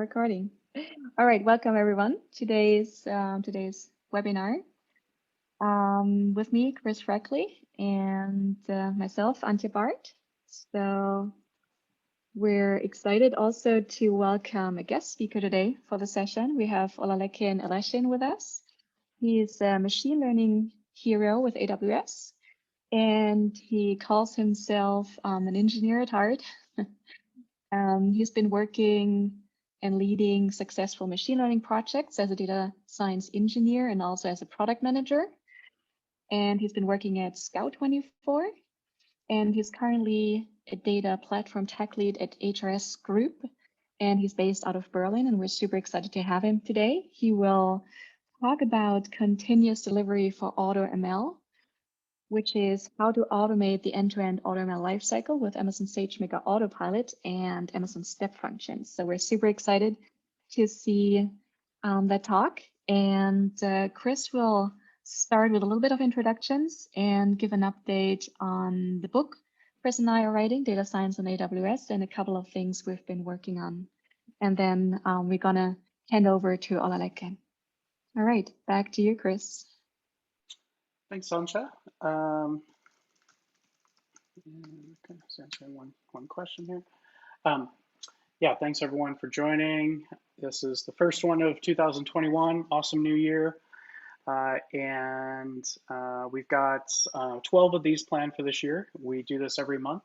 recording. All right, welcome everyone. Today's webinar. With me, Chris Freckley, and myself, Antje Bart. So we're excited also to welcome a guest speaker today for the session. We have Olalekin Ereshin with us. He's a machine learning hero with AWS, and he calls himself an engineer at heart. He's been working and leading successful machine learning projects as a data science engineer and also as a product manager. And he's been working at Scout24, and he's currently a data platform tech lead at HRS Group, and he's based out of Berlin, and we're super excited to have him today. He will talk about continuous delivery for AutoML, which is how to automate the end-to-end AutoML lifecycle with Amazon SageMaker Autopilot and Amazon Step Functions. So we're super excited to see that talk. And Chris will start with a little bit of introductions and give an update on the book Chris and I are writing, Data Science on AWS, and a couple of things we've been working on. And then we're gonna hand over to Olalekin. All right, back to you, Chris. Thanks, Sancha. Okay, so answering one question here. Yeah, thanks everyone for joining. This is the first one of 2021. Awesome new year. We've got 12 of these planned for this year. We do this every month,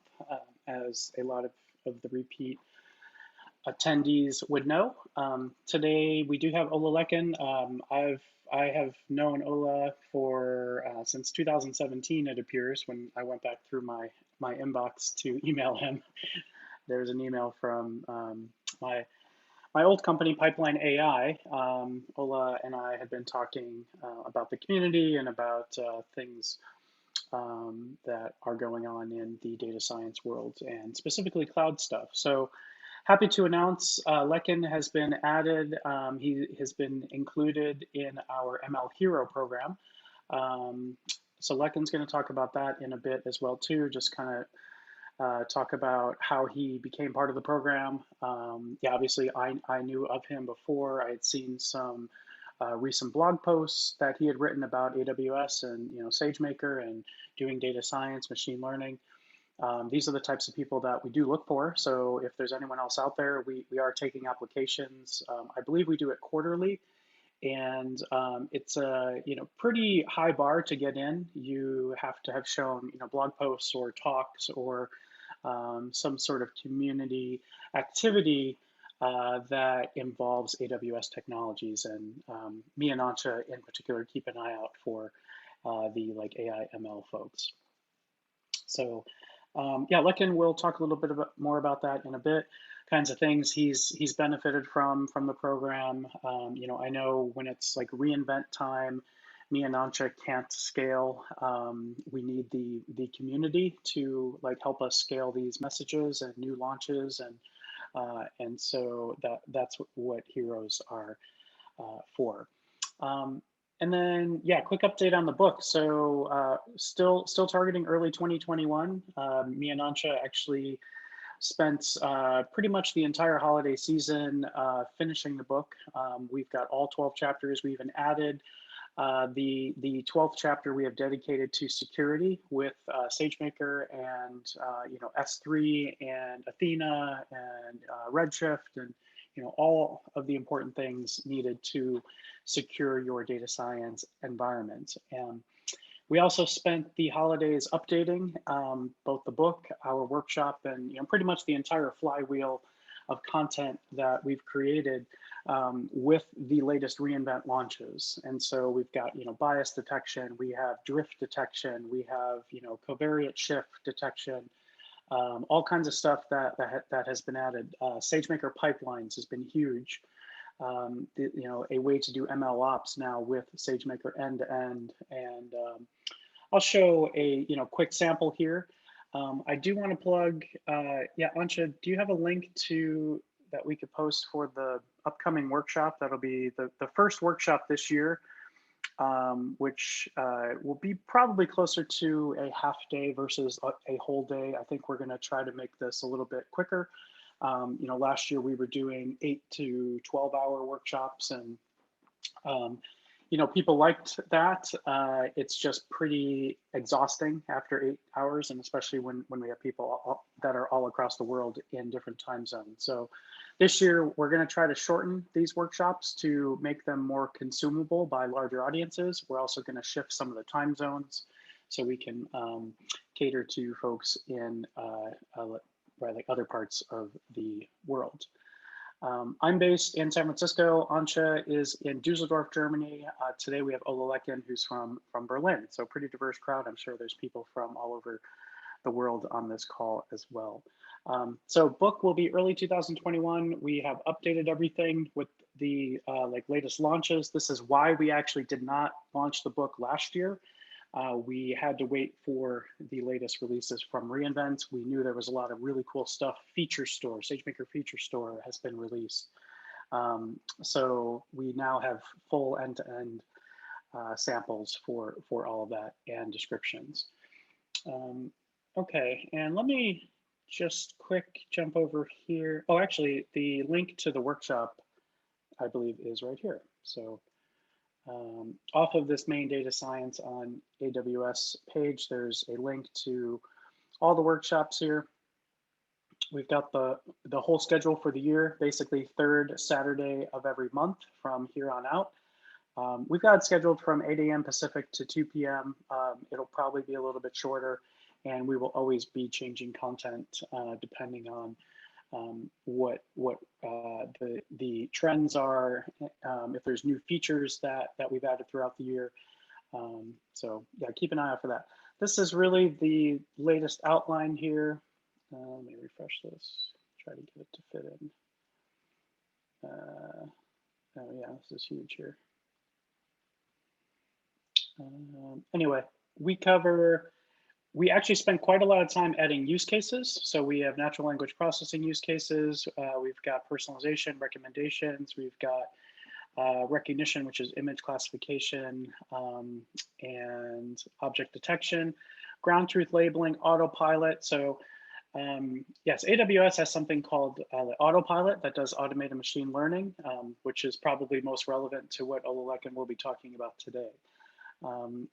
as a lot of the repeat attendees would know. Today we do have Olalekin. I have known Ola for since 2017, it appears, when I went back through my inbox to email him. There's an email from my old company, Pipeline AI. Ola and I had been talking about the community and about things that are going on in the data science world, and specifically cloud stuff. So happy to announce Lekin has been added. He has been included in our ML Hero program. So Lekin's going to talk about that in a bit as well too, just kind of talk about how he became part of the program. Yeah, obviously I knew of him before. I had seen some recent blog posts that he had written about AWS and SageMaker and doing data science, machine learning. These are the types of people that we do look for. So if there's anyone else out there, we are taking applications. I believe we do it quarterly, and it's a pretty high bar to get in. You have to have shown blog posts or talks or some sort of community activity that involves AWS technologies. And me and Ancha in particular keep an eye out for the AI ML folks. So yeah, Lekin will talk a little bit more about that in a bit. Kinds of things he's benefited from the program. I know when it's like reInvent time, me and Ancha can't scale. We need the community to help us scale these messages and new launches, and so that's what heroes are for. And then, yeah, quick update on the book. So still targeting early 2021. Me and Ancha actually spent pretty much the entire holiday season finishing the book. We've got all 12 chapters. We even added the 12th chapter we have dedicated to security with SageMaker and S3 and Athena and Redshift and all of the important things needed to secure your data science environment. And we also spent the holidays updating both the book, our workshop, and pretty much the entire flywheel of content that we've created with the latest reInvent launches. And so we've got bias detection, we have drift detection, we have covariate shift detection, all kinds of stuff that has been added. SageMaker pipelines has been huge. A way to do ML ops now with SageMaker end to end. And I'll show a quick sample here. I do want to plug, yeah, Ancha, do you have a link that we could post for the upcoming workshop? That'll be the first workshop this year, which will be probably closer to a half day versus a whole day. I think we're going to try to make this a little bit quicker. Last year we were doing 8 to 12-hour workshops, and um, people liked that. It's just pretty exhausting after 8 hours, and especially when we have people that are all across the world in different time zones. So this year, we're going to try to shorten these workshops to make them more consumable by larger audiences. We're also going to shift some of the time zones so we can cater to folks in like other parts of the world. I'm based in San Francisco. Antje is in Dusseldorf, Germany. Today we have Ola Lecken, who's from Berlin. So pretty diverse crowd. I'm sure there's people from all over the world on this call as well. So book will be early 2021. We have updated everything with the latest launches. This is why we actually did not launch the book last year. We had to wait for the latest releases from reInvent. We knew there was a lot of really cool stuff. Feature Store, SageMaker Feature Store has been released. So we now have full end-to-end samples for all of that and descriptions. Okay, and let me just quick jump over here. Oh, actually, the link to the workshop, I believe, is right here. So off of this main data science on AWS page, there's a link to all the workshops here. We've got the whole schedule for the year, basically third Saturday of every month from here on out. We've got it scheduled from 8 a.m. Pacific to 2 p.m. It'll probably be a little bit shorter, and we will always be changing content depending on what the trends are, if there's new features that we've added throughout the year. So yeah, keep an eye out for that. This is really the latest outline here. Let me refresh this, try to get it to fit in. Oh yeah, this is huge here. Anyway, we actually spend quite a lot of time adding use cases. So we have natural language processing use cases. We've got personalization, recommendations. We've got recognition, which is image classification, and object detection, ground truth labeling, autopilot. So yes, AWS has something called autopilot that does automated machine learning, which is probably most relevant to what Ola Lecken will be talking about today.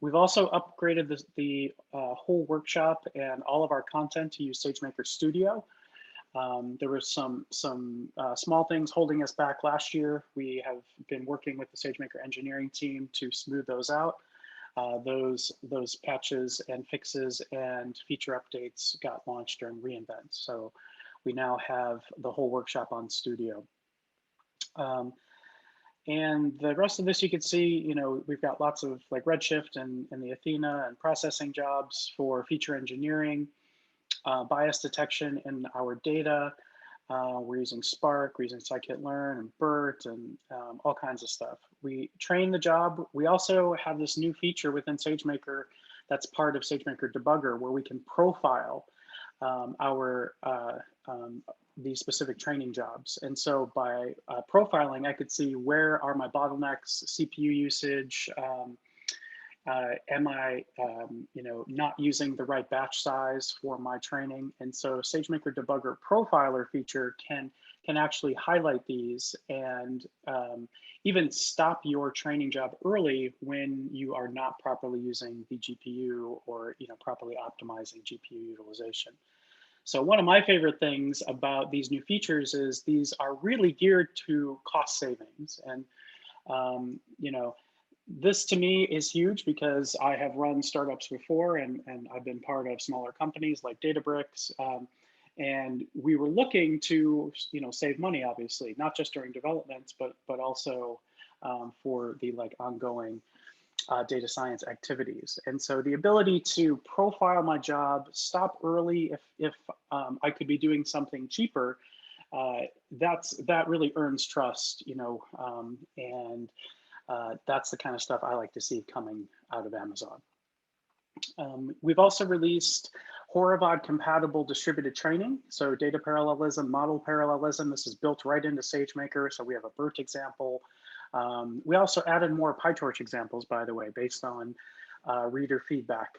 We've also upgraded the whole workshop and all of our content to use SageMaker Studio. There were some small things holding us back last year. We have been working with the SageMaker engineering team to smooth those out. Those patches and fixes and feature updates got launched during reInvent. So we now have the whole workshop on Studio. And the rest of this, you can see, we've got lots of like Redshift and the Athena and processing jobs for feature engineering, bias detection in our data. We're using Spark, we're using scikit-learn and BERT and all kinds of stuff. We train the job. We also have this new feature within SageMaker that's part of SageMaker Debugger, where we can profile these specific training jobs. And so by profiling, I could see where are my bottlenecks, CPU usage, am I not using the right batch size for my training? And so SageMaker Debugger Profiler feature can actually highlight these and even stop your training job early when you are not properly using the GPU or properly optimizing GPU utilization. So one of my favorite things about these new features is these are really geared to cost savings. And, this to me is huge because I have run startups before and I've been part of smaller companies like Databricks. And we were looking to, save money, obviously, not just during development, but also for the ongoing data science activities. And so the ability to profile my job, stop early if I could be doing something cheaper, that really earns trust, and that's the kind of stuff I like to see coming out of Amazon. We've also released Horovod compatible distributed training. So data parallelism, model parallelism, this is built right into SageMaker. So we have a BERT example. We also added more PyTorch examples, by the way, based on reader feedback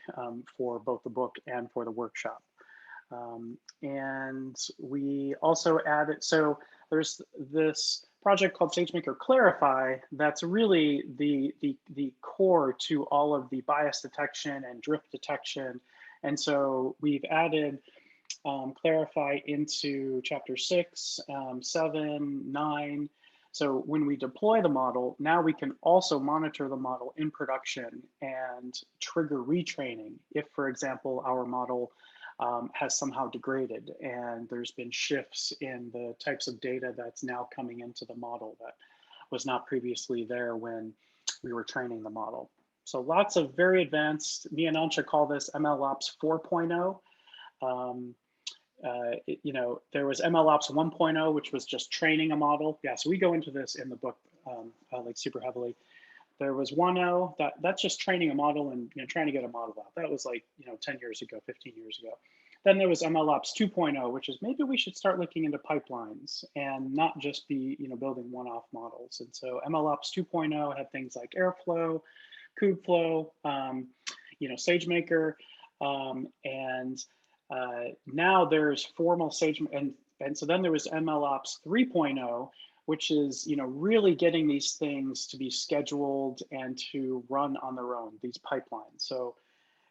for both the book and for the workshop. And we also added, so there's this project called SageMaker Clarify that's really the core to all of the bias detection and drift detection. And so we've added Clarify into chapter 6, 7, 9. So when we deploy the model, now we can also monitor the model in production and trigger retraining if, for example, our model has somehow degraded and there's been shifts in the types of data that's now coming into the model that was not previously there when we were training the model. So lots of very advanced, me and Ansha call this MLOps 4.0. There was MLOps 1.0, which was just training a model. Yeah, so we go into this in the book like super heavily. There was 1.0 that's just training a model and trying to get a model out. That was like 10 years ago, 15 years ago. Then there was MLOps 2.0, which is maybe we should start looking into pipelines and not just be building one-off models. And so MLOps 2.0 had things like Airflow, Kubeflow, SageMaker, and now there's formal SageMaker, and so then there was MLOps 3.0, which is really getting these things to be scheduled and to run on their own, these pipelines. So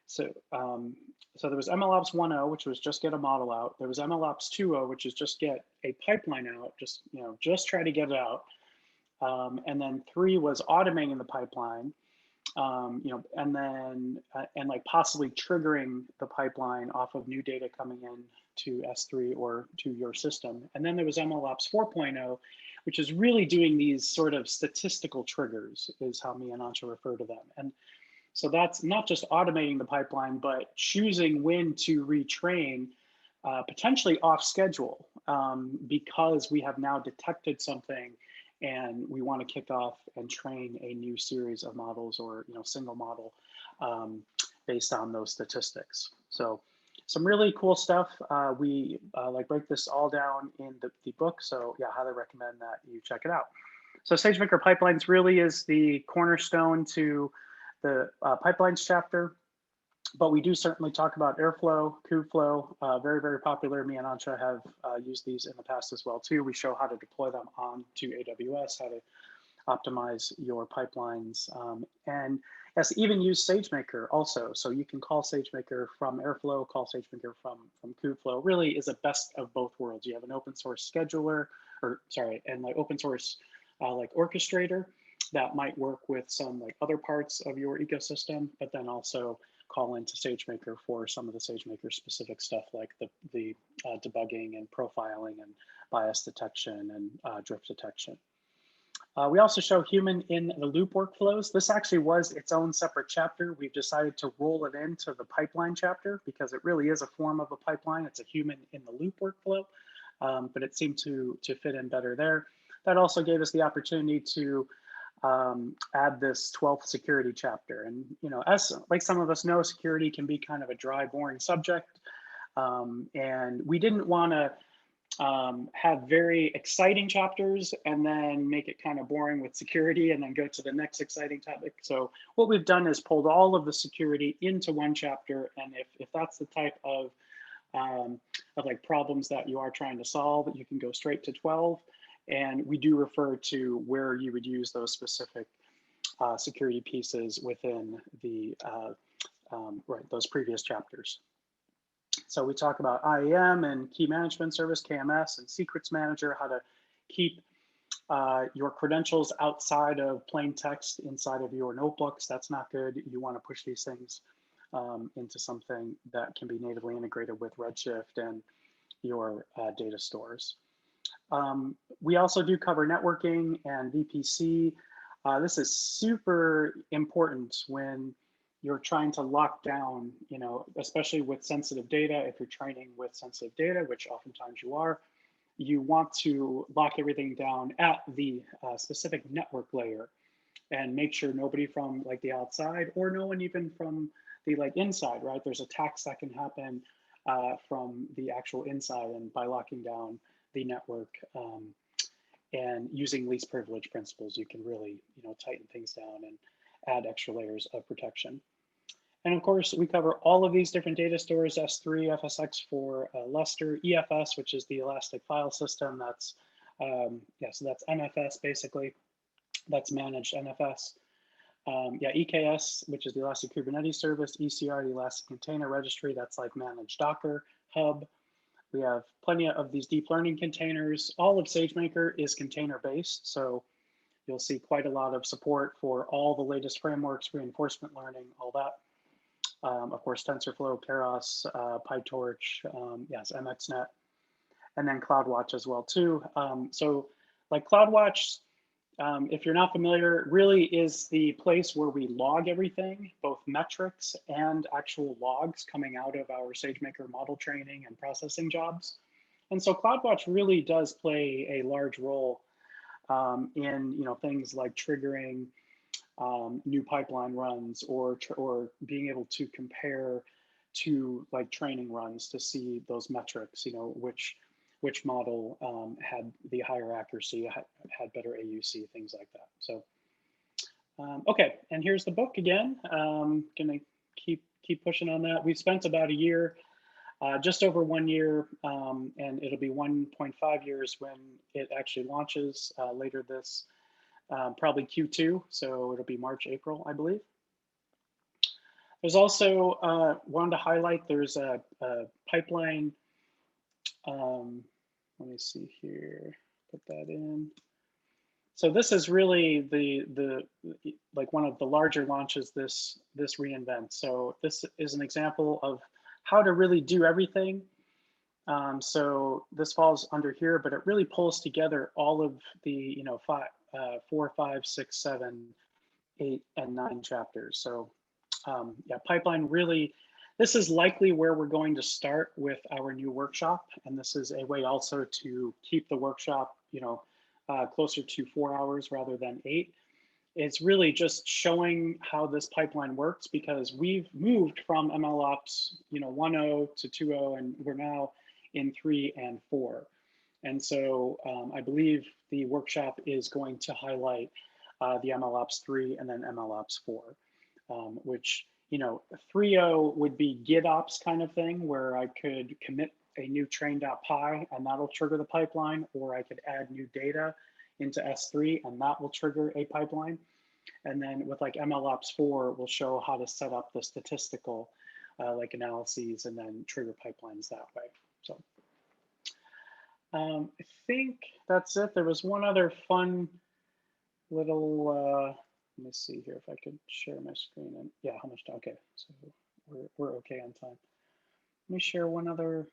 there was MLOps 1.0, which was just get a model out. There was MLOps 2.0, which is just get a pipeline out, just try to get it out. And then 3 was automating the pipeline. And then like possibly triggering the pipeline off of new data coming in to S3 or to your system. And then there was MLOps 4.0, which is really doing these sort of statistical triggers, is how me and Ansha refer to them. And so that's not just automating the pipeline, but choosing when to retrain, potentially off schedule, because we have now detected something and we want to kick off and train a new series of models or single model based on those statistics. So some really cool stuff. We like break this all down in the book. So yeah, highly recommend that you check it out. So SageMaker Pipelines really is the cornerstone to the pipelines chapter. But we do certainly talk about Airflow, Kubeflow, very, very popular. Me and Ansha have used these in the past as well too. We show how to deploy them onto AWS, how to optimize your pipelines, and yes, even use SageMaker also. So you can call SageMaker from Airflow, call SageMaker from Kubeflow. Really is a best of both worlds. You have an open source scheduler, and like open source like orchestrator that might work with some like other parts of your ecosystem, but then also call into SageMaker for some of the SageMaker specific stuff like the debugging and profiling and bias detection and drift detection. We also show human in the loop workflows. This actually was its own separate chapter. We've decided to roll it into the pipeline chapter because it really is a form of a pipeline. It's a human in the loop workflow, but it seemed to fit in better there. That also gave us the opportunity to add this 12th security chapter. And, as like some of us know, security can be kind of a dry, boring subject. And we didn't want to have very exciting chapters and then make it kind of boring with security and then go to the next exciting topic. So what we've done is pulled all of the security into one chapter. And if that's the type of like problems that you are trying to solve, you can go straight to 12. And we do refer to where you would use those specific security pieces within the those previous chapters. So we talk about IAM and key management service, KMS, and secrets manager, how to keep your credentials outside of plain text inside of your notebooks. That's not good. You want to push these things into something that can be natively integrated with Redshift and your data stores. We also do cover networking and VPC. This is super important when you're trying to lock down, especially with sensitive data. If you're training with sensitive data, which oftentimes you are, you want to lock everything down at the specific network layer and make sure nobody from like the outside or no one even from the like inside, right? There's attacks that can happen from the actual inside, and by locking down the network and using least privilege principles, you can really tighten things down and add extra layers of protection. And of course, we cover all of these different data stores, S3, FSX for Lustre, EFS, which is the Elastic File System. That's, yeah, so that's NFS basically. That's managed NFS. Yeah, EKS, which is the Elastic Kubernetes Service, ECR, the Elastic Container Registry, that's like managed Docker Hub. We have plenty of these deep learning containers. All of SageMaker is container based, so you'll see quite a lot of support for all the latest frameworks, reinforcement learning, all that. Of course, TensorFlow, Keras, PyTorch, yes, MXNet, and then CloudWatch as well too. So like CloudWatch, if you're not familiar, really is the place where we log everything, both metrics and actual logs coming out of our SageMaker model training and processing jobs. And so CloudWatch really does play a large role in things like triggering new pipeline runs or being able to compare to like training runs to see those metrics, which model had the higher accuracy, had better AUC, things like that. So, okay, and here's the book again. Gonna keep pushing on that. We've spent about a year, just over 1 year, and it'll be 1.5 years when it actually launches later this, probably Q2, so it'll be March, April, I believe. There's also, wanted to highlight, there's a pipeline, let me see here, put that in. So this is really the like one of the larger launches this reInvent. So this is an example of how to really do everything. So this falls under here, but it really pulls together all of the 4, 5, 6, 7, 8, and 9 chapters. So yeah, pipeline really. This is likely where we're going to start with our new workshop, and this is a way also to keep the workshop, closer to 4 hours rather than 8. It's really just showing how this pipeline works because we've moved from MLOps, 1.0 to 2.0, and we're now in 3 and 4. And so I believe the workshop is going to highlight the MLOps 3 and then MLOps 4, which 3.0 would be GitOps kind of thing where I could commit a new train.py and that'll trigger the pipeline, or I could add new data into S3 and that will trigger a pipeline. And then with like MLOps 4, we'll show how to set up the statistical like analyses and then trigger pipelines that way. So I think that's it. There was one other fun little, let me see here if I could share my screen. And yeah, how much time? Okay, so we're okay on time. Let me share one other.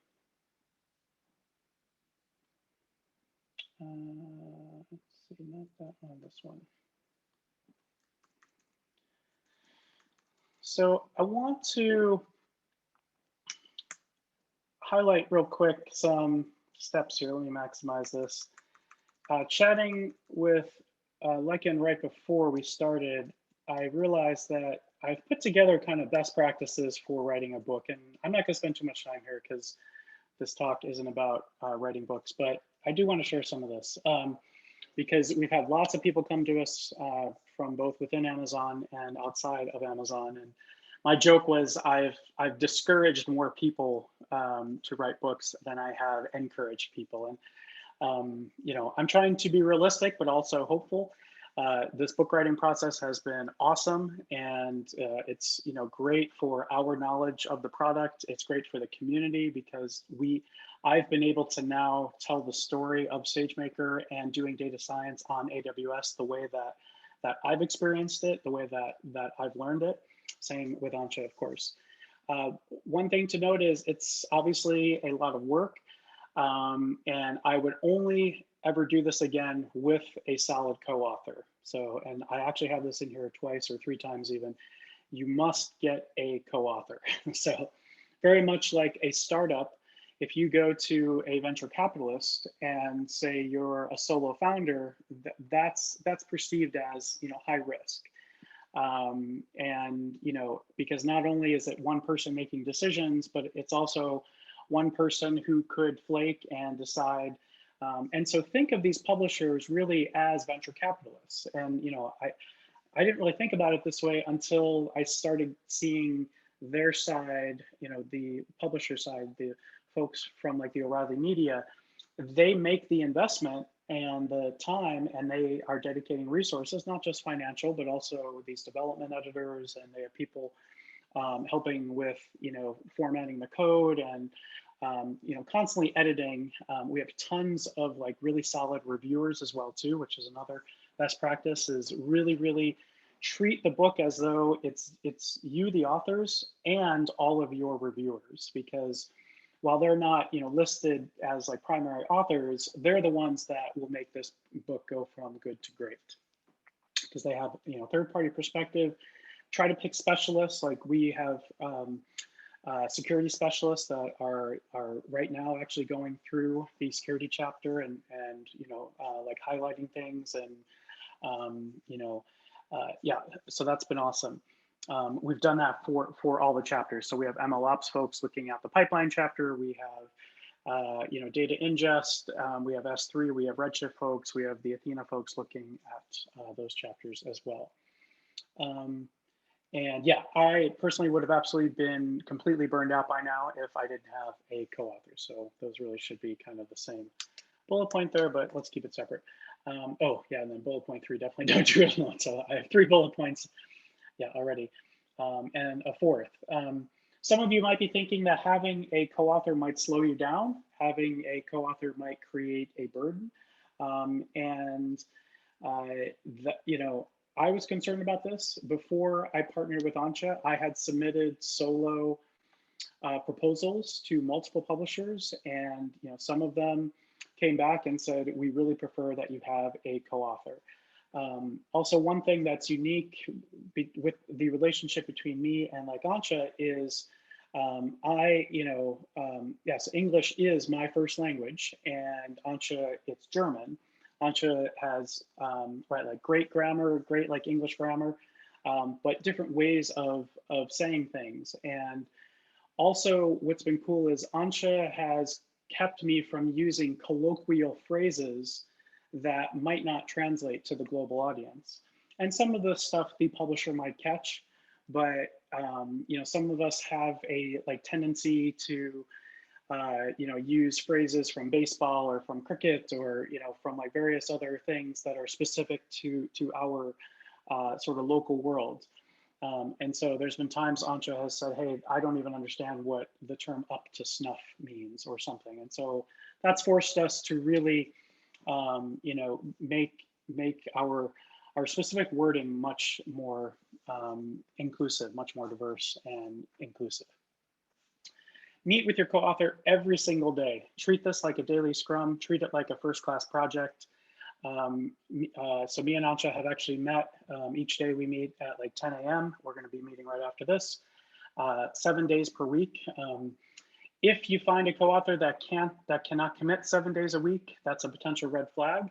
Let's see, not that one, this one. So I want to highlight real quick some steps here. Let me maximize this. Chatting with Lycan right before we started, I realized that I've put together kind of best practices for writing a book, and I'm not going to spend too much time here because this talk isn't about writing books, but I do want to share some of this because we've had lots of people come to us from both within Amazon and outside of Amazon. And my joke was I've discouraged more people to write books than I have encouraged people. And I'm trying to be realistic, but also hopeful. This book writing process has been awesome, and it's great for our knowledge of the product. It's great for the community because I've been able to now tell the story of SageMaker and doing data science on AWS the way that I've experienced it, the way that I've learned it. Same with Ancha, of course. One thing to note is it's obviously a lot of work, and I would only ever do this again with a solid co-author. So, and I actually have this in here twice or 3 times even. You must get a co-author. So very much like a startup, if you go to a venture capitalist and say you're a solo founder, that's perceived as high risk. And because not only is it one person making decisions, but it's also one person who could flake and decide. And so think of these publishers really as venture capitalists. And I didn't really think about it this way until I started seeing their side, the publisher side, the folks from like the O'Reilly Media, they make the investment and the time, and they are dedicating resources, not just financial, but also these development editors, and they have people helping with formatting the code and constantly editing. We have tons of like really solid reviewers as well too, which is another best practice, is really treat the book as though it's you, the authors, and all of your reviewers, because while they're not listed as like primary authors, they're the ones that will make this book go from good to great, because they have third party perspective. Try to pick specialists. Like we have security specialists that are right now actually going through the security chapter and like highlighting things, and yeah, so that's been awesome. We've done that for all the chapters. So we have MLOps folks looking at the pipeline chapter. We have data ingest. We have S3. We have Redshift folks. We have the Athena folks looking at those chapters as well. And yeah, I personally would have absolutely been completely burned out by now if I didn't have a co-author. So those really should be kind of the same bullet point there, but let's keep it separate. Oh yeah, and then bullet point 3, definitely don't do it alone. So I have 3 bullet points, yeah, already, and a 4th. Some of you might be thinking that having a co-author might slow you down. Having a co-author might create a burden, and I was concerned about this before I partnered with Ancha. I had submitted solo proposals to multiple publishers, and some of them came back and said, we really prefer that you have a co-author. Also, one thing that's unique with the relationship between me and like Ancha is yes, English is my first language, and Ancha, it's German. Ancha has like great grammar, great like English grammar, but different ways of saying things. And also, what's been cool is Ancha has kept me from using colloquial phrases that might not translate to the global audience. And some of the stuff the publisher might catch, but some of us have a like tendency to use phrases from baseball or from cricket, or from like various other things that are specific to our sort of local world. And so there's been times Ancha has said, hey, I don't even understand what the term up to snuff means or something. And so that's forced us to really make our specific wording much more inclusive, much more diverse and inclusive. Meet with your co-author every single day. Treat this like a daily scrum. Treat it like a first-class project. So me and Ancha have actually met. Each day we meet at like 10 a.m. We're going to be meeting right after this, 7 days per week. If you find a co-author that cannot commit 7 days a week, that's a potential red flag.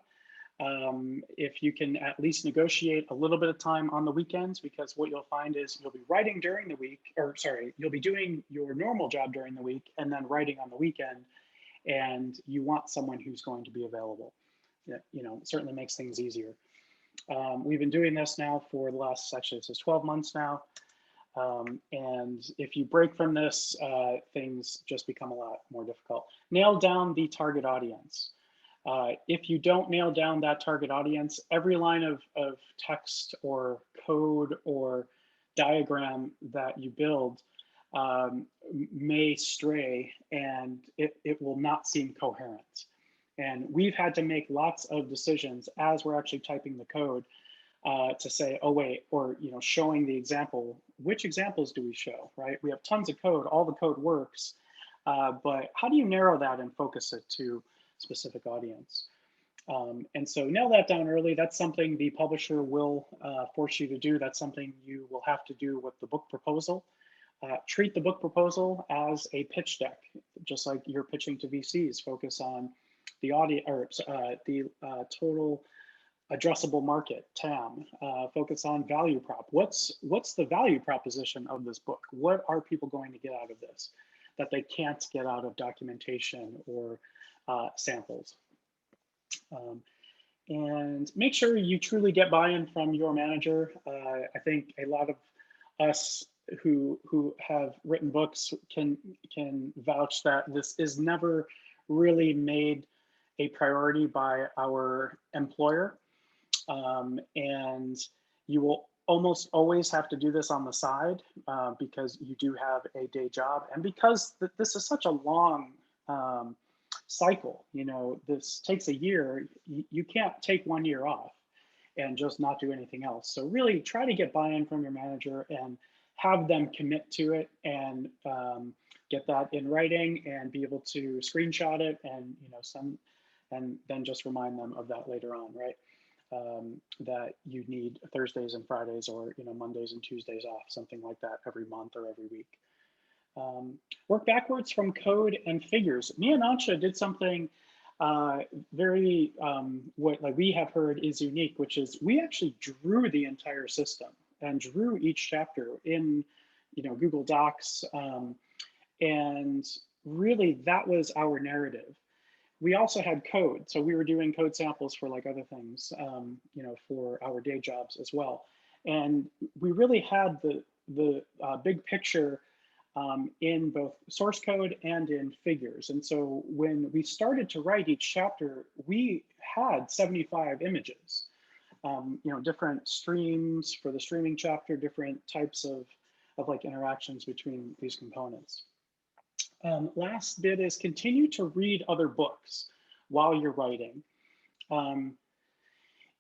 If you can at least negotiate a little bit of time on the weekends, because what you'll find is you'll be writing during the week, or sorry, you'll be doing your normal job during the week and then writing on the weekend, and you want someone who's going to be available. That certainly makes things easier. We've been doing this now for the last, actually this is 12 months now. And if you break from this, things just become a lot more difficult. Nail down the target audience. If you don't nail down that target audience, every line of text or code or diagram that you build may stray, and it will not seem coherent. And we've had to make lots of decisions as we're actually typing the code to say, oh wait, or showing the example. Which examples do we show, right? We have tons of code, all the code works, but how do you narrow that and focus it to specific audience? And so nail that down early. That's something the publisher will force you to do. That's something you will have to do with the book proposal. Treat the book proposal as a pitch deck, just like you're pitching to VCs. Focus on the audience, or the total addressable market, TAM. Focus on value prop. What's the value proposition of this book? What are people going to get out of this that they can't get out of documentation or samples? And make sure you truly get buy-in from your manager. I think a lot of us who have written books can vouch that this is never really made a priority by our employer, and you will almost always have to do this on the side because you do have a day job, and because this is such a long um, cycle. You know, this takes a year. You can't take 1 year off and just not do anything else. So really try to get buy-in from your manager and have them commit to it, and get that in writing and be able to screenshot it and send, and then just remind them of that later on, right? That you need Thursdays and Fridays, or Mondays and Tuesdays off, something like that, every month or every week. Work backwards from code and figures. Me and Ansha did something uh, very what like we have heard is unique, which is we actually drew the entire system and drew each chapter in Google Docs, and really that was our narrative. We also had code, so we were doing code samples for like other things, for our day jobs as well, and we really had the big picture in both source code and in figures. And so when we started to write each chapter, we had 75 images, different streams for the streaming chapter, different types of like interactions between these components. Last bit is continue to read other books while you're writing. Um,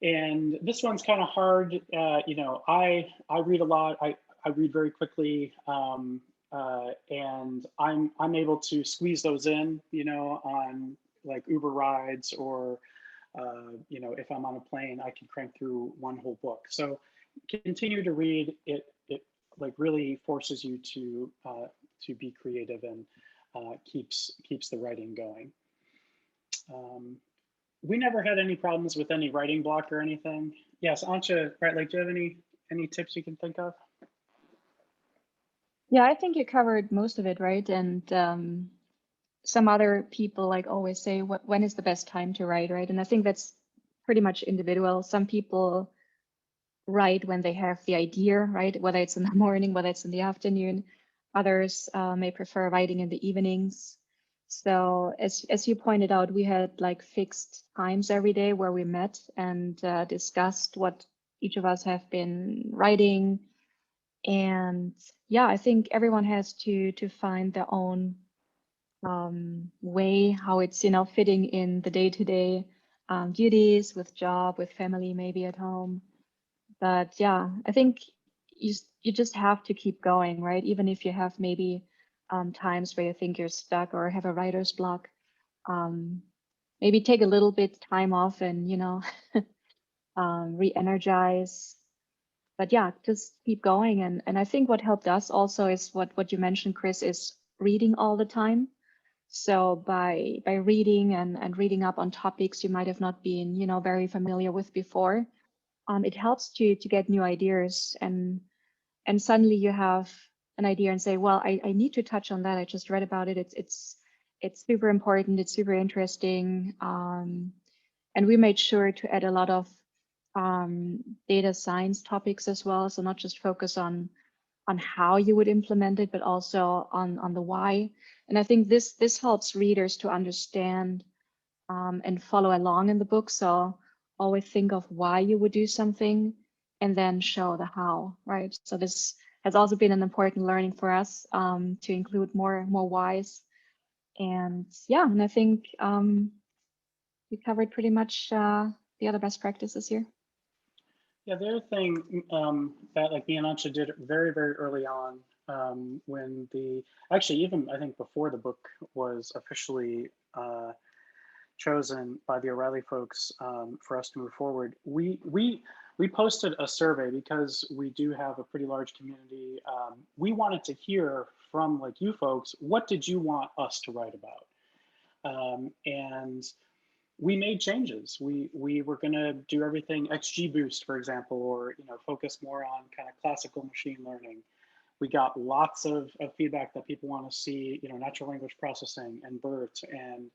and this one's kind of hard. I read a lot. I read very quickly, and I'm able to squeeze those in, on like Uber rides, or if I'm on a plane, I can crank through one whole book. So continue to read it. It like really forces you to be creative, and keeps the writing going. Um, we never had any problems with any writing block or anything. Yes, Ancha, right? Like, do you have any tips you can think of? Yeah, I think you covered most of it, right? And some other people like always say, when is the best time to write, right? And I think that's pretty much individual. Some people write when they have the idea, right? Whether it's in the morning, whether it's in the afternoon. Others may prefer writing in the evenings. So as you pointed out, we had like fixed times every day where we met and discussed what each of us have been writing. And yeah, I think everyone has to find their own way how it's fitting in the day-to-day duties with job, with family, maybe at home. But yeah, I think you just have to keep going, right? Even if you have maybe times where you think you're stuck or have a writer's block, um, maybe take a little bit time off and re-energize. But yeah, just keep going. And I think what helped us also is what you mentioned, Chris, is reading all the time. So by reading and reading up on topics you might have not been very familiar with before, it helps to get new ideas, and suddenly you have an idea and say, well, I need to touch on that. I just read about it. It's super important. It's super interesting. And we made sure to add a lot of data science topics as well. So not just focus on how you would implement it, but also on the why. And I think this helps readers to understand and follow along in the book. So always think of why you would do something and then show the how, right? So this has also been an important learning for us to include more whys. And yeah, and I think we covered pretty much the other best practices here. Yeah, the other thing that like me and Ansha did very, very early on, when actually even I think before the book was officially chosen by the O'Reilly folks, for us to move forward, we posted a survey because we do have a pretty large community. We wanted to hear from like you folks, what did you want us to write about? And we made changes. We were going to do everything XGBoost, for example, or focus more on kind of classical machine learning. We got lots of feedback that people want to see, natural language processing and BERT, and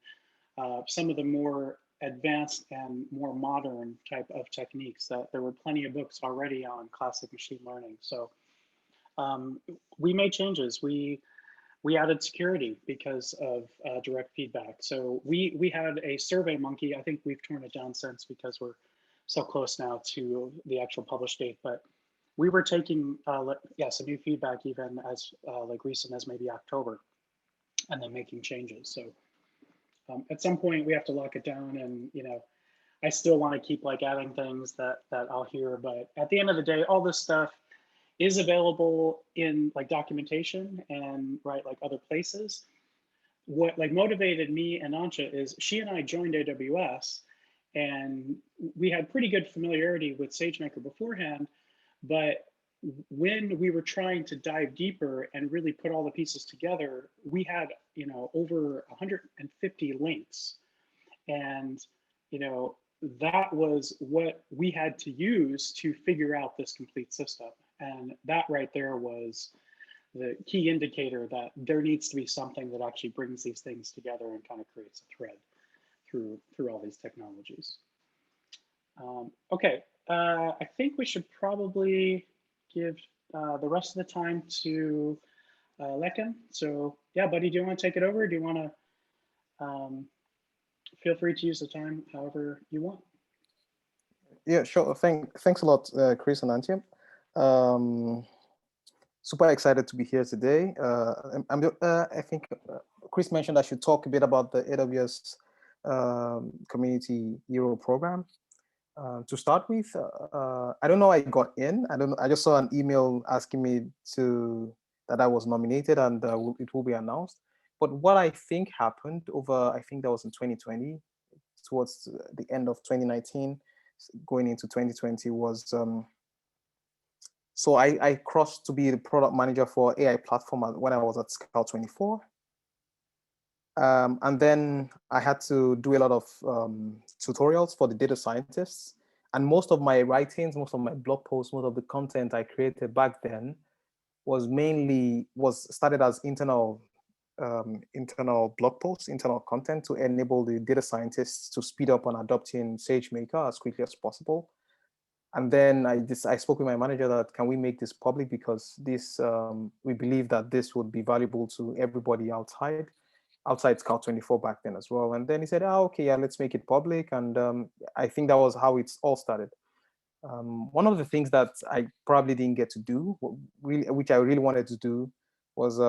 some of the more advanced and more modern type of techniques. That there were plenty of books already on classic machine learning. So We made changes. We added security because of direct feedback. So we had a Survey Monkey. I think we've torn it down since because we're so close now to the actual published date. But we were taking some new feedback even as like recent as maybe October, and then making changes. So at some point we have to lock it down, and I still want to keep like adding things that I'll hear. But at the end of the day, all this stuff is available in like documentation and right like other places. What like motivated me and Antje is she and I joined AWS, and we had pretty good familiarity with SageMaker beforehand, but when we were trying to dive deeper and really put all the pieces together, we had over 150 links, and that was what we had to use to figure out this complete system. And that right there was the key indicator that there needs to be something that actually brings these things together and kind of creates a thread through all these technologies. Okay, I think we should probably give the rest of the time to Lekan. So yeah, buddy, do you want to take it over? Do you want to feel free to use the time however you want? Yeah, sure. Thanks a lot, Chris and Antje. Super excited to be here today. I think Chris mentioned I should talk a bit about the AWS Community Hero Program. To start with, I don't know how I got in. I don't know. I just saw an email asking me that I was nominated, and it will be announced. But what I think happened I think that was in 2020, towards the end of 2019, going into 2020 was, so I crossed to be the product manager for AI platform when I was at Scout24. And then I had to do a lot of tutorials for the data scientists. And most of my writings, most of my blog posts, most of the content I created back then was started as internal blog posts, internal content to enable the data scientists to speed up on adopting SageMaker as quickly as possible. And then I spoke with my manager that can we make this public, because this we believe that this would be valuable to everybody outside Scout24 back then as well. And then he said, oh, okay, yeah, let's make it public. And I think that was how it all started. One of the things that I probably didn't get to do, which I really wanted to do, was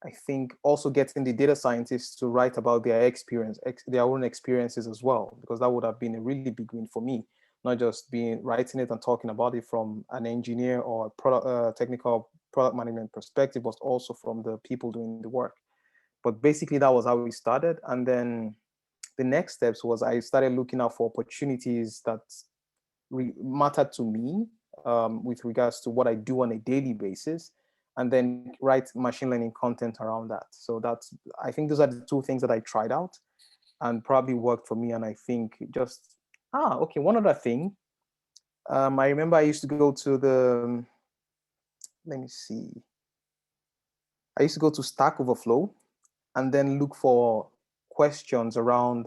I think also getting the data scientists to write about their own experiences as well, because that would have been a really big win for me, not just writing it and talking about it from an engineer or technical product management perspective, but also from the people doing the work. But basically that was how we started. And then the next steps was I started looking out for opportunities that mattered to me with regards to what I do on a daily basis, and then write machine learning content around that. So I think those are the two things that I tried out and probably worked for me. And I think okay, one other thing. I remember I used to go to let me see. I used to go to Stack Overflow and then look for questions around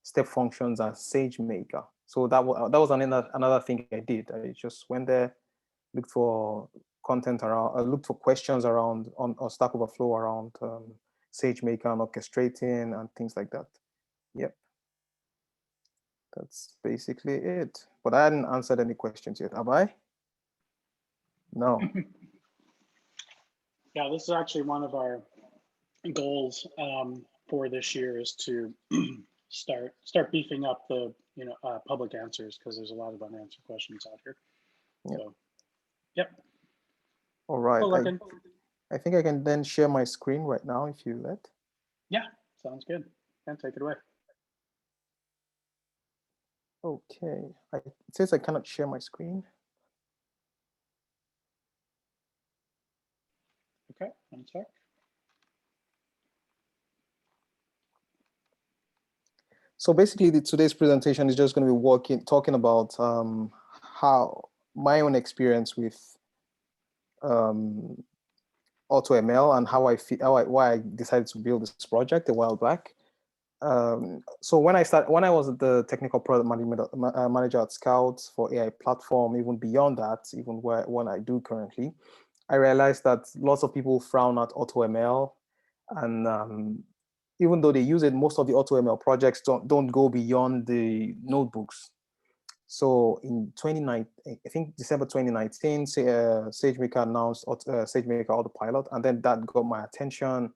step functions and SageMaker. So that was another thing I did. I just went there, looked for content around, looked for questions around on Stack Overflow around SageMaker and orchestrating and things like that. Yep. That's basically it. But I hadn't answered any questions yet, have I? No. Yeah, this is actually one of our goals for this year, is to start beefing up the public answers, because there's a lot of unanswered questions out here. Yep. So, yep. All right. I think I can then share my screen right now if you let. Yeah, sounds good. And take it away. Okay. It says I cannot share my screen. Okay, one sec. So basically, today's presentation is just going to be talking about how my own experience with AutoML and why I decided to build this project a while back. So when I was the technical product manager at Scout for AI platform, even beyond that, even what I do currently, I realized that lots of people frown at AutoML, and even though they use it, most of the AutoML projects don't go beyond the notebooks. So in 2019, I think December 2019, SageMaker announced SageMaker Autopilot, and then that got my attention,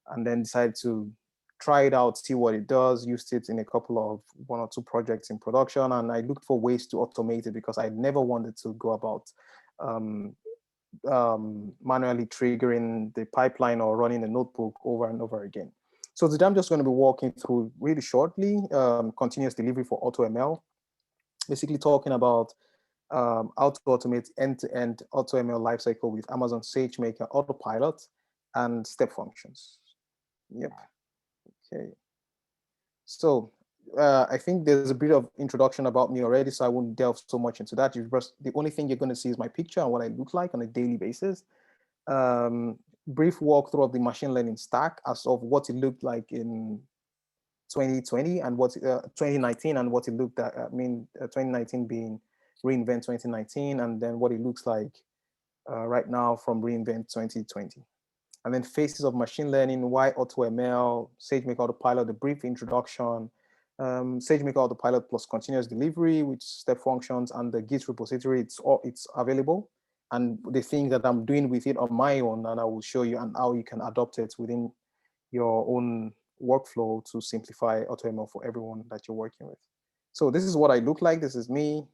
and then decided to try it out, see what it does, used it in a couple of 1 or 2 projects in production, and I looked for ways to automate it because I never wanted to go about manually triggering the pipeline or running a notebook over and over again. So today I'm just going to be walking through really shortly continuous delivery for AutoML, basically talking about how to automate end-to-end AutoML lifecycle with Amazon SageMaker Autopilot and step functions. Yep. Okay. So I think there's a bit of introduction about me already, so I won't delve so much into that. The only thing you're going to see is my picture and what I look like on a daily basis. Brief walkthrough of the machine learning stack as of what it looked like in 2020 and what 2019 and what it looked at. 2019 being reInvent 2019, and then what it looks like right now from reInvent 2020. And then phases of machine learning, why AutoML, SageMaker Autopilot, the brief introduction, SageMaker Autopilot plus continuous delivery with step functions, and the Git repository. It's available, and the thing that I'm doing with it on my own, and I will show you and how you can adopt it within your own workflow to simplify AutoML for everyone that you're working with. So this is what I look like. This is me,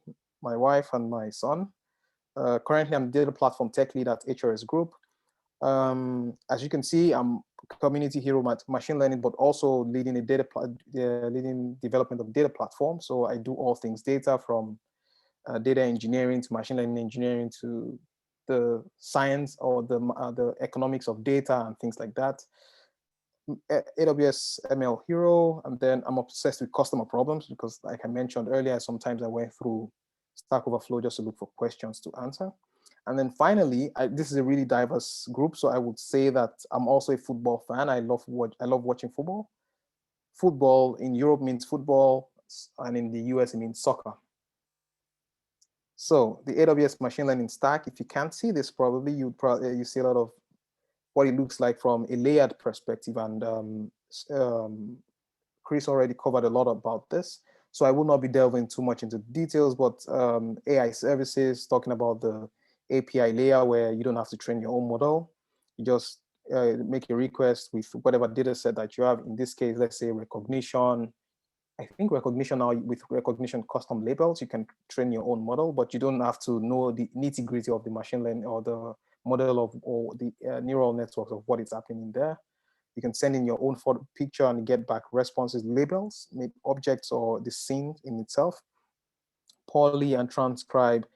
my wife, and my son. Currently, I'm data platform tech lead at HRS Group. As you can see, I'm community hero machine learning, but also leading leading development of data platform. So I do all things data, from data engineering to machine learning engineering to the science or the economics of data and things like that. AWS ML hero, and then I'm obsessed with customer problems because, like I mentioned earlier, sometimes I went through Stack Overflow just to look for questions to answer. And then finally, this is a really diverse group, so I would say that I'm also a football fan. I love watching football. Football in Europe means football, and in the US it means soccer. So the AWS machine learning stack, if you can't see this, probably you see a lot of what it looks like from a layered perspective, and Chris already covered a lot about this. So I will not be delving too much into details, but AI services, talking about the API layer where you don't have to train your own model. You just make a request with whatever data set that you have. In this case, let's say Rekognition. I think Rekognition now, with Rekognition custom labels, you can train your own model, but you don't have to know the nitty gritty of the machine learning or the model of, or the neural networks of what is happening in there. You can send in your own photo picture and get back responses, labels, maybe objects or the scene in itself, poly and transcribe,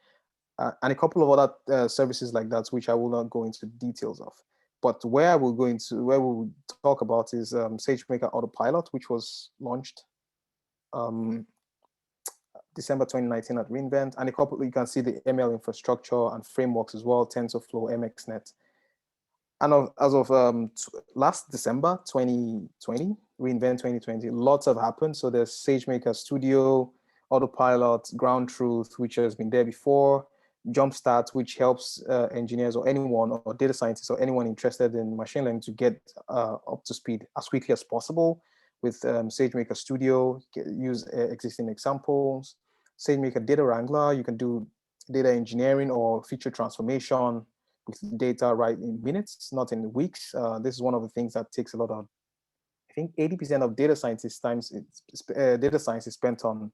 and a couple of other services like that, which I will not go into details of. But where we'll talk about is SageMaker Autopilot, which was launched December 2019 at reInvent, and a couple, you can see the ML infrastructure and frameworks as well, TensorFlow, MXNet. And as of last December 2020, reInvent 2020, lots have happened. So there's SageMaker Studio, Autopilot, Ground Truth, which has been there before, Jumpstart, which helps engineers or anyone or data scientists or anyone interested in machine learning to get up to speed as quickly as possible with SageMaker Studio, use existing examples. SageMaker Data Wrangler, you can do data engineering or feature transformation with data right in minutes, not in weeks. This is one of the things that takes a lot of, I think 80% of data scientists' data science is spent on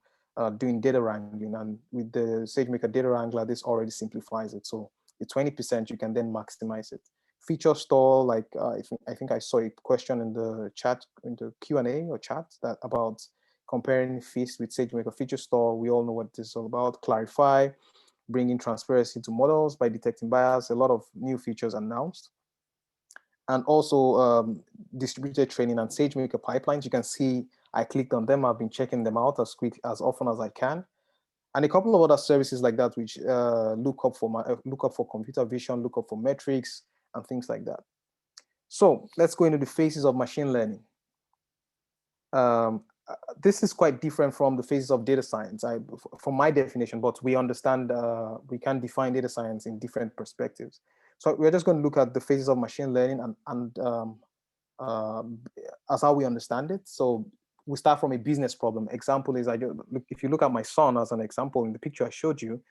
doing data wrangling, and with the SageMaker Data Wrangler, this already simplifies it. So the 20%, you can then maximize it. Feature store, like I think I saw a question in the chat, in the Q&A or chat, that about comparing Feast with SageMaker Feature Store. We all know what this is all about. Clarify, bringing transparency to models by detecting bias, a lot of new features announced. And also distributed training and SageMaker pipelines. You can see I clicked on them. I've been checking them out as often as I can. And a couple of other services like that, which look up for computer vision, look up for metrics, and things like that. So let's go into the phases of machine learning. This is quite different from the phases of data science, from my definition, but we understand we can define data science in different perspectives. So we're just going to look at the phases of machine learning as how we understand it. So we start from a business problem. Example is, if you look at my son as an example in the picture I showed you,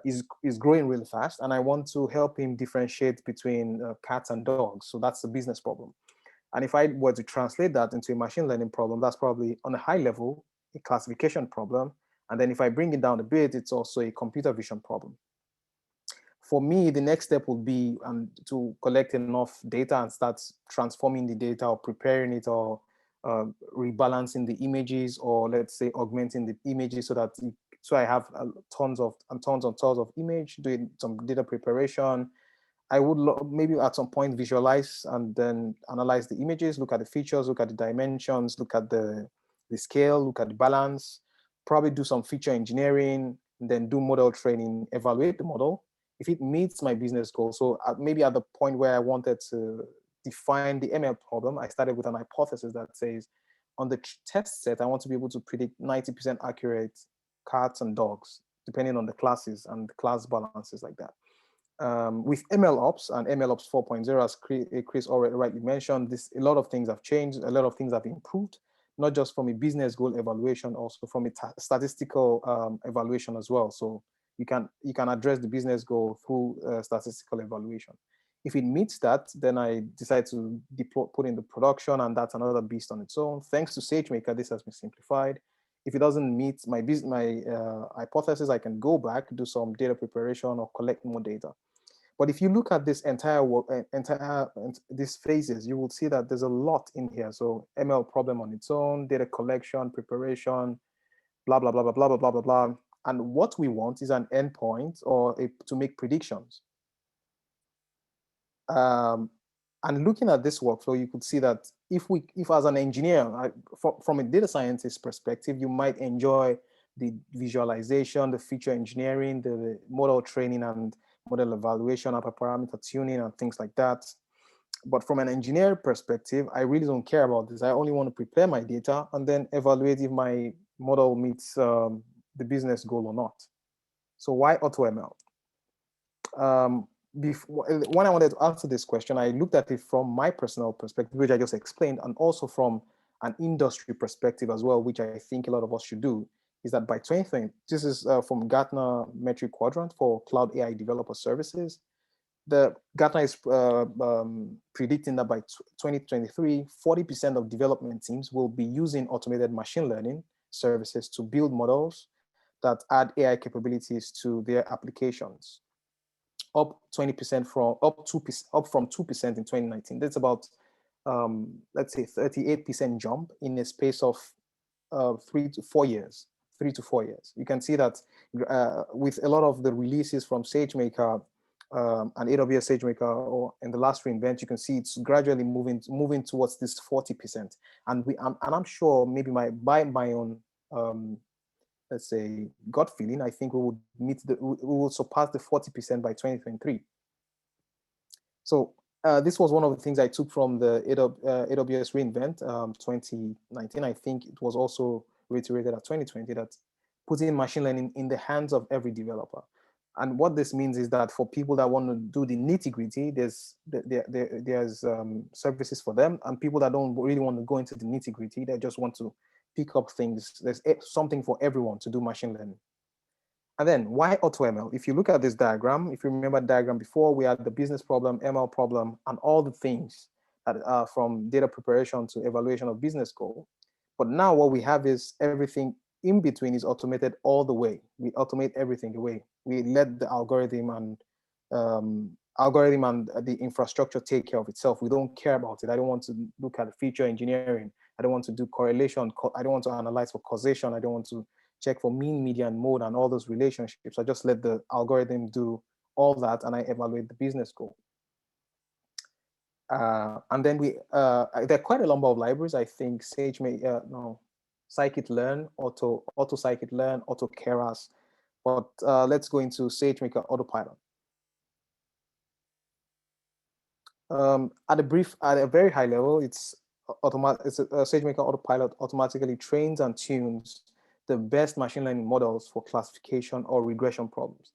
is growing really fast, and I want to help him differentiate between cats and dogs. So that's a business problem. And if I were to translate that into a machine learning problem, that's probably on a high level, a classification problem. And then if I bring it down a bit, it's also a computer vision problem. For me, the next step would be to collect enough data and start transforming the data or preparing it or rebalancing the images, or let's say augmenting the images so I have tons and tons of image, doing some data preparation. I would maybe at some point visualize and then analyze the images, look at the features, look at the dimensions, look at the scale, look at the balance, probably do some feature engineering, then do model training, evaluate the model. If it meets my business goal, so maybe at the point where I wanted to define the ML problem, I started with an hypothesis that says, on the test set, I want to be able to predict 90% accurate cats and dogs, depending on the classes and the class balances like that. With MLOps and MLOps 4.0, as Chris already rightly mentioned, a lot of things have changed, a lot of things have improved, not just from a business goal evaluation, also from a statistical evaluation as well. So you can address the business goal through statistical evaluation. If it meets that, then I decide to put in the production, and that's another beast on its own. Thanks to SageMaker, this has been simplified. If it doesn't meet my hypothesis, I can go back, do some data preparation, or collect more data. But if you look at this entire these phases, you will see that there's a lot in here. So ML problem on its own, data collection, preparation, blah, blah, blah, blah, blah, blah, blah, blah, blah. And what we want is an endpoint or to make predictions. And looking at this workflow, you could see that if as an engineer, from a data scientist perspective, you might enjoy the visualization, the feature engineering, the model training and model evaluation, hyperparameter tuning and things like that. But from an engineer perspective, I really don't care about this. I only want to prepare my data and then evaluate if my model meets the business goal or not. So why AutoML? When I wanted to answer this question, I looked at it from my personal perspective, which I just explained, and also from an industry perspective as well, which I think a lot of us should do, is that by 2020, this is from Gartner Metric Quadrant for Cloud AI Developer Services. The Gartner is predicting that by 2023, 40% of development teams will be using automated machine learning services to build models that add AI capabilities to their applications. Up 20% from up from 2% in 2019. That's about let's say 38% jump in a space of 3 to 4 years. You can see that with a lot of the releases from SageMaker and AWS SageMaker, or in the last reInvent, you can see it's gradually moving towards this 40%. And I'm sure maybe by my own let's say gut feeling, I think we will surpass the 40% by 2023. So this was one of the things I took from the AWS reInvent 2019. I think it was also reiterated at 2020 that putting machine learning in the hands of every developer. And what this means is that for people that want to do the nitty-gritty, there's services for them, and people that don't really want to go into the nitty-gritty, they just want to pick up things. There's something for everyone to do machine learning. And then why AutoML? If you look at this diagram, if you remember the diagram before, we had the business problem, ML problem, and all the things that are from data preparation to evaluation of business goal. But now what we have is everything in between is automated all the way. We automate everything away. We let the algorithm and the infrastructure take care of itself. We don't care about it. I don't want to look at the feature engineering. I don't want to do correlation. I don't want to analyze for causation. I don't want to check for mean, median, mode, and all those relationships. I just let the algorithm do all that, and I evaluate the business goal. And then there are quite a number of libraries. I think scikit-learn, auto scikit-learn, AutoKeras. But let's go into SageMaker Autopilot. At a very high level, it's SageMaker Autopilot automatically trains and tunes the best machine learning models for classification or regression problems.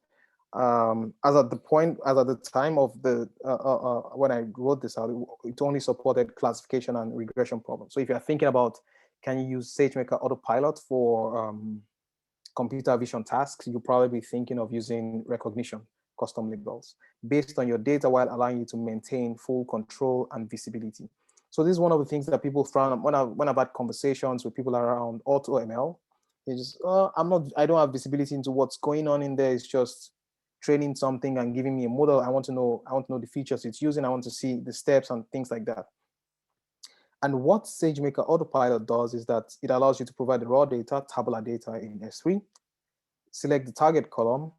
As at the time of the when I wrote this out, it only supported classification and regression problems. So if you're thinking about, can you use SageMaker Autopilot for computer vision tasks, you'll probably be thinking of using recognition custom labels based on your data while allowing you to maintain full control and visibility. So this is one of the things that people frown when I've had conversations with people around AutoML. They just, I don't have visibility into what's going on in there. It's just training something and giving me a model. I want to know the features it's using. I want to see the steps and things like that. And what SageMaker Autopilot does is that it allows you to provide the raw data, tabular data in S3, select the target column,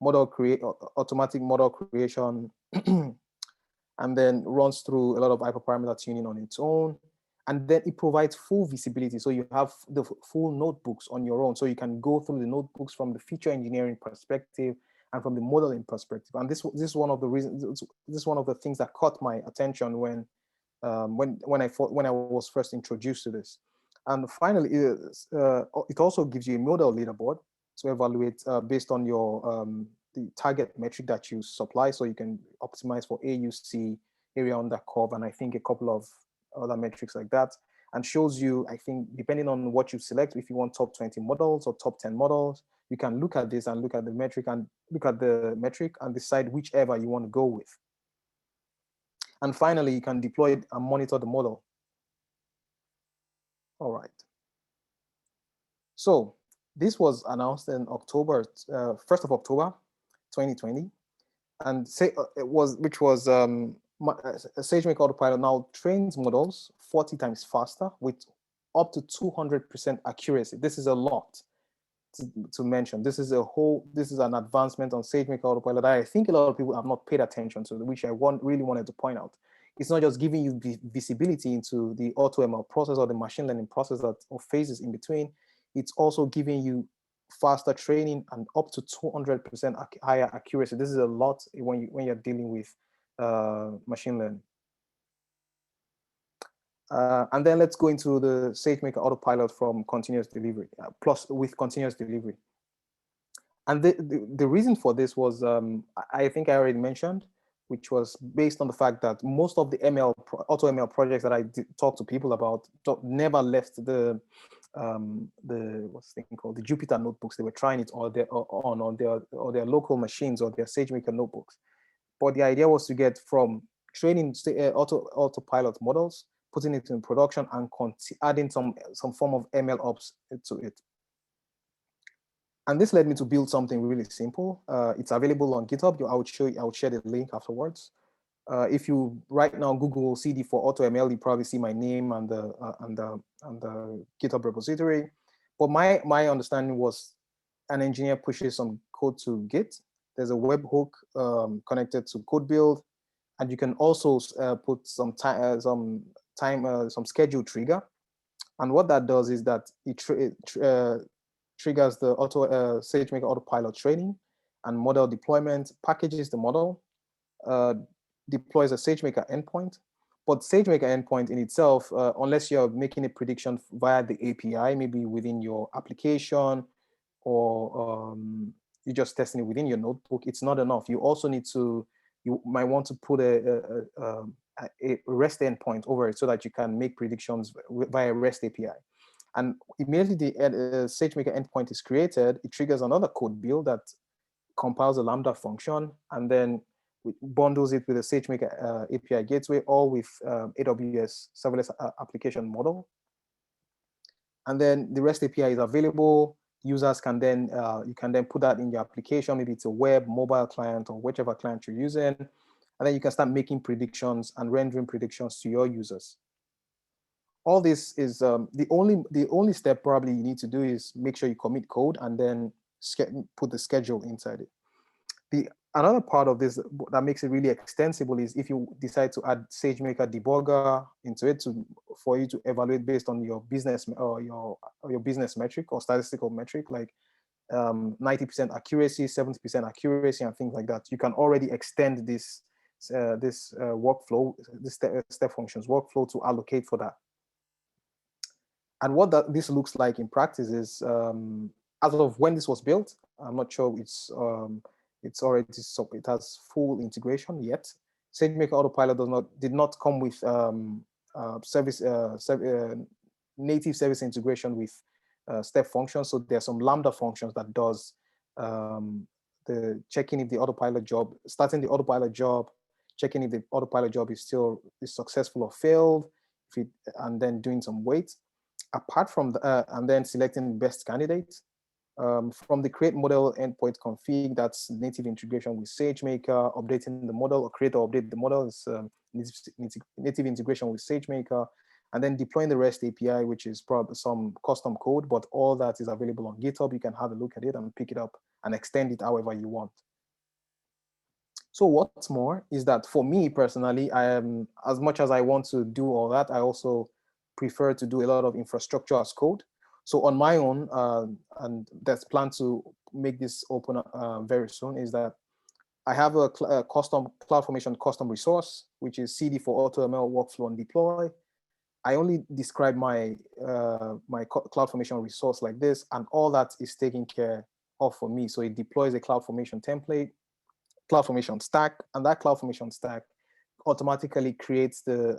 automatic model creation, and then runs through a lot of hyperparameter tuning on its own. And then it provides full visibility. So you have the full notebooks on your own. So you can go through the notebooks from the feature engineering perspective and from the modeling perspective. And this is one of the reasons, this is one of the things that caught my attention when I was first introduced to this. And finally, it also gives you a model leaderboard to evaluate based on your the target metric that you supply. So you can optimize for AUC, area under curve, and I think a couple of other metrics like that, and shows you, I think, depending on what you select, if you want top 20 models or top 10 models, you can look at this and look at the metric and decide whichever you want to go with. And finally, you can deploy it and monitor the model. All right. So this was announced in October, 1st of October, 2020. And which was SageMaker Autopilot now trains models 40 times faster with up to 200% accuracy. This is a lot to mention. This is an advancement on SageMaker Autopilot that I think a lot of people have not paid attention to, which I really wanted to point out. It's not just giving you visibility into the AutoML process or the machine learning process or phases in between. It's also giving you faster training and up to 200% higher accuracy. This is a lot when you're dealing with machine learning. And then let's go into the SageMaker Autopilot from continuous delivery, plus with continuous delivery. And the reason for this was, I think I already mentioned, which was based on the fact that most of the AutoML projects that I talk to people about never left the what's the thing called, the Jupyter notebooks. They were trying it on their local machines or their SageMaker notebooks. But the idea was to get from training autopilot models, putting it in production, and adding some form of ML ops to it. And this led me to build something really simple. It's available on GitHub. I would share the link afterwards. If you right now Google CD for AutoML, you probably see my name and the GitHub repository. But my understanding was, an engineer pushes some code to Git. There's a webhook connected to code build, and you can also put some schedule trigger. And what that does is that it triggers the SageMaker Autopilot training and model deployment, packages the model, deploys a SageMaker endpoint. But SageMaker endpoint in itself, unless you're making a prediction via the API, maybe within your application, or you're just testing it within your notebook, it's not enough. You also need to, you might want to put a REST endpoint over it so that you can make predictions via REST API. And immediately the SageMaker endpoint is created, it triggers another code build that compiles a Lambda function, and then bundles it with a SageMaker API gateway, or with AWS serverless application model. And then the REST API is available. Users can then, you can then put that in your application. Maybe it's a web, mobile client, or whichever client you're using. And then you can start making predictions and rendering predictions to your users. All this is the only step probably you need to do is make sure you commit code and then put the schedule inside it. Another part of this that makes it really extensible is if you decide to add SageMaker debugger into it for you to evaluate based on your business or your business metric or statistical metric, like 90% accuracy, 70% accuracy, and things like that. You can already extend this workflow, this step functions workflow to allocate for that. And what this looks like in practice is, as of when this was built, I'm not sure it's already, so it has full integration yet. SageMaker Autopilot did not come with native service integration with step functions. So there are some Lambda functions that does the checking if the autopilot job, starting the autopilot job, checking if the autopilot job is successful or failed, and then doing some wait. Apart from and then selecting best candidate. From the create model endpoint config, that's native integration with SageMaker. Updating the model or create or update the model is native integration with SageMaker. And then deploying the REST API, which is probably some custom code, but all that is available on GitHub. You can have a look at it and pick it up and extend it however you want. So what's more is that for me personally, I am, as much as I want to do all that, I also prefer to do a lot of infrastructure as code. So on my own, and that's planned to make this open very soon, is that I have a custom CloudFormation custom resource, which is CD for AutoML workflow and deploy. I only describe my my CloudFormation resource like this, and all that is taken care of for me. So it deploys a CloudFormation template, CloudFormation stack, and that CloudFormation stack automatically creates the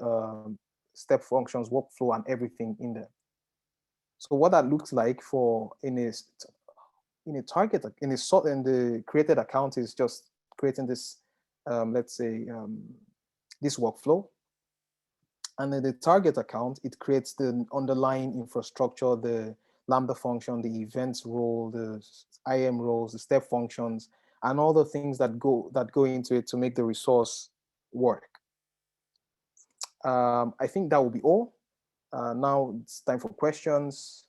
step functions, workflow, and everything in there. So what that looks like in the created account is just creating this, let's say, this workflow. And in the target account, it creates the underlying infrastructure, the Lambda function, the events role, the IAM roles, the step functions, and all the things that go into it to make the resource work. I think that will be all. Now it's time for questions.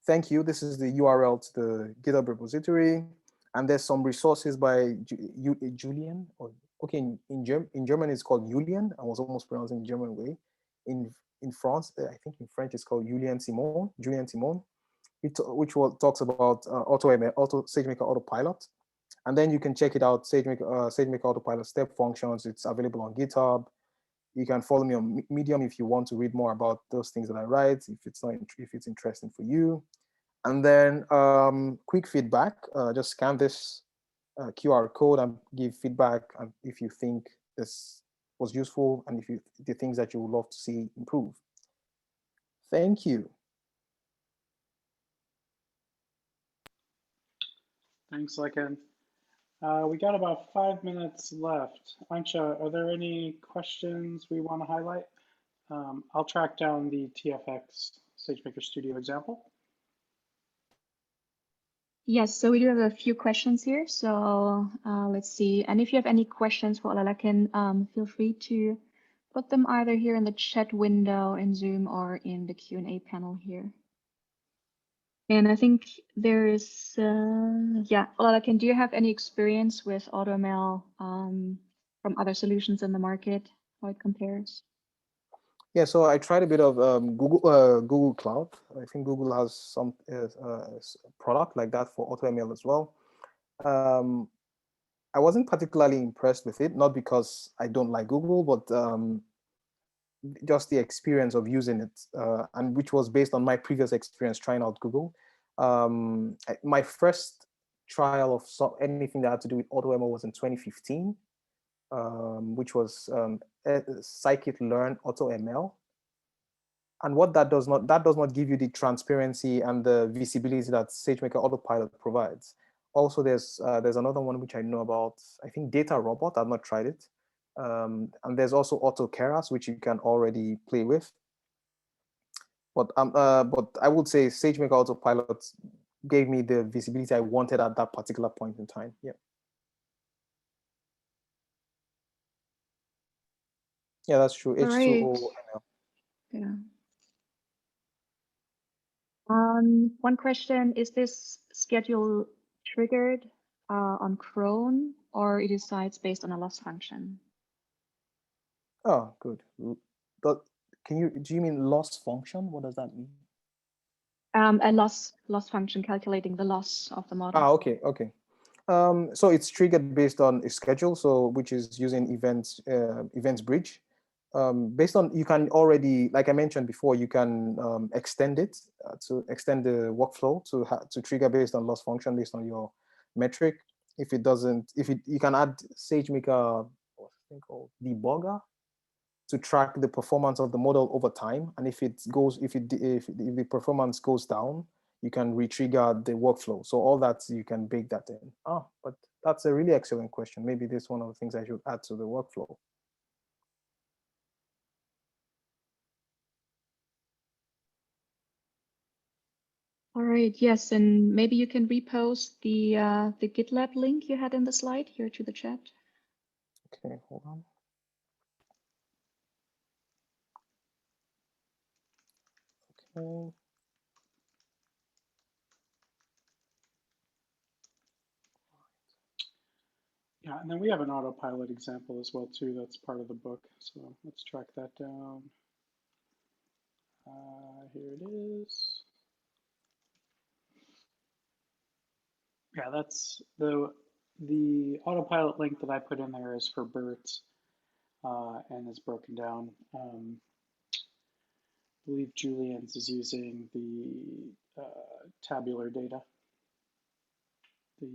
Thank you. This is the URL to the GitHub repository, and there's some resources by Julian. Or okay, in German it's called Julian. I was almost pronouncing the German way. In France, I think in French it's called Julian Simon, which talks about SageMaker Autopilot. And then you can check it out, SageMaker Autopilot step functions. It's available on GitHub. You can follow me on Medium if you want to read more about those things that I write, if it's interesting for you. And then quick feedback, just scan this QR code and give feedback if you think this was useful and if the things that you would love to see improve. Thank you. Thanks, Lycan. We got about 5 minutes left. Ancha, are there any questions we want to highlight? I'll track down the TFX SageMaker Studio example. Yes, so we do have a few questions here. So let's see. And if you have any questions for Olalekin, feel free to put them either here in the chat window in Zoom or in the Q&A panel here. And I think there's, yeah, Olalekin, do you have any experience with AutoML from other solutions in the market, how it compares? Yeah, so I tried a bit of Google Cloud. I think Google has some product like that for AutoML as well. I wasn't particularly impressed with it, not because I don't like Google, but just the experience of using it, and which was based on my previous experience trying out Google. My first trial of anything that had to do with AutoML was in 2015. Which was scikit-learn AutoML. And what that does not give you the transparency and the visibility that SageMaker Autopilot provides. Also, there's another one which I know about, I think DataRobot. I've not tried it. And there's also AutoKeras, which you can already play with. But I would say SageMaker Autopilot gave me the visibility I wanted at that particular point in time. Yeah. Yeah, that's true. All right. H2O. Yeah. One question, is this schedule triggered on cron, or it decides based on a loss function? Oh, good. But do you mean loss function? What does that mean? A loss function calculating the loss of the model. Ah, okay. So it's triggered based on a schedule, so which is using events bridge. based on, you can already, like I mentioned before, you can extend it to extend the workflow to trigger based on loss function based on your metric. If it doesn't, you can add SageMaker, what's the thing called, debugger, to track the performance of the model over time. And if the performance goes down, you can retrigger the workflow. So all that, you can bake that in. But that's a really excellent question. Maybe this is one of the things I should add to the workflow. All right, yes, and maybe you can repost the GitLab link you had in the slide here to the chat. Okay, hold on. Okay. Yeah, and then we have an autopilot example as well too. That's part of the book. So let's track that down. Here it is. Yeah, that's the autopilot link that I put in there is for BERT and is broken down. I believe Julian's is using the tabular data, the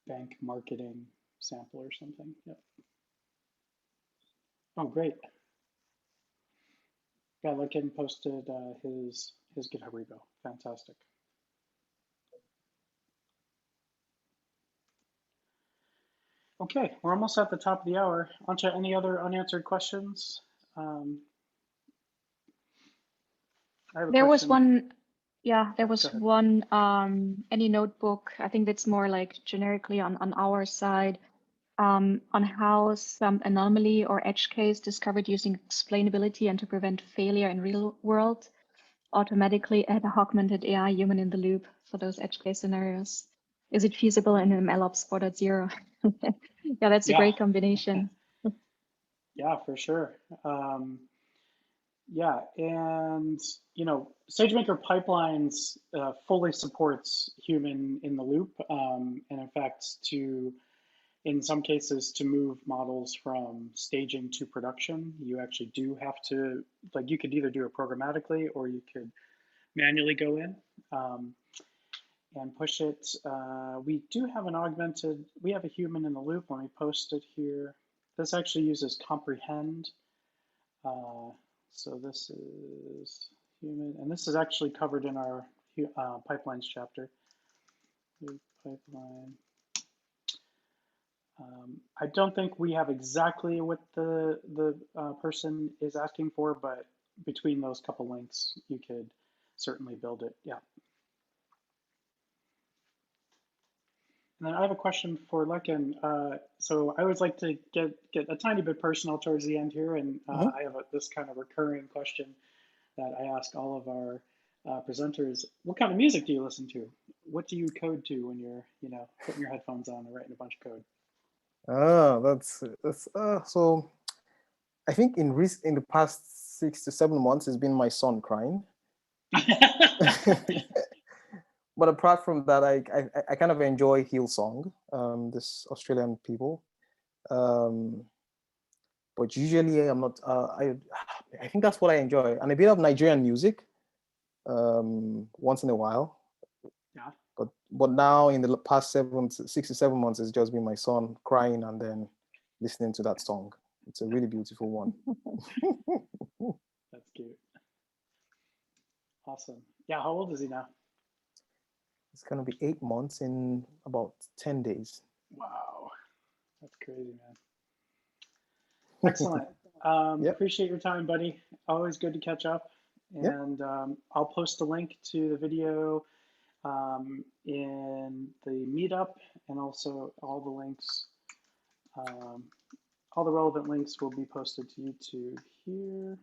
bank marketing sample or something. Yep. Oh, great. Yeah, Lycan posted his GitHub repo. Fantastic. Okay, we're almost at the top of the hour. Antje, any other unanswered questions? I have a There was question. one, yeah, there Go was ahead. one, any notebook, I think that's more like generically on our side, on how some anomaly or edge case discovered using explainability and to prevent failure in real world automatically add augmented AI human in the loop for those edge case scenarios. Is it feasible in MLOps 4.0? Yeah, that's a Yeah. great combination. Yeah, for sure. Yeah, and SageMaker Pipelines fully supports human in the loop, and in fact, in some cases, to move models from staging to production, you actually do have to, like, you could either do it programmatically or you could manually go in and push it. We do have we have a human in the loop when we post it here. This actually uses Comprehend. So this is human, and this is actually covered in our pipelines chapter. Pipeline. I don't think we have exactly what the person is asking for, but between those couple links, you could certainly build it. Yeah. And then I have a question for Lycan. So I always like to get a tiny bit personal towards the end here, and I have this kind of recurring question that I ask all of our presenters. What kind of music do you listen to? What do you code to when you're, putting your headphones on and writing a bunch of code? That's so. I think in the past 6 to 7 months, it's been my son crying. But apart from that, I kind of enjoy Hillsong, this Australian people. But usually I'm not. I think that's what I enjoy, and a bit of Nigerian music, once in a while. Yeah. But now in the past 6 to 7 months, it's just been my son crying and then listening to that song. It's a really beautiful one. That's cute. Awesome. Yeah, how old is he now? It's gonna be 8 months in about 10 days. Wow, that's crazy, man. Excellent. Yep. Appreciate your time, buddy. Always good to catch up. And I'll post a link to the video in the meetup, and also all the links, all the relevant links will be posted to YouTube here,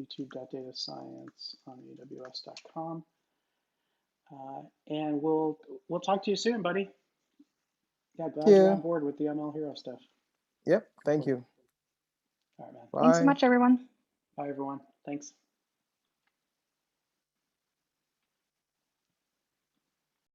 youtube.datascience on aws.com. And we'll talk to you soon, buddy. Yeah, glad you're on board with the ML Hero stuff. Yep, thank you. All right, man. Thanks so much, everyone. Bye, everyone. Thanks.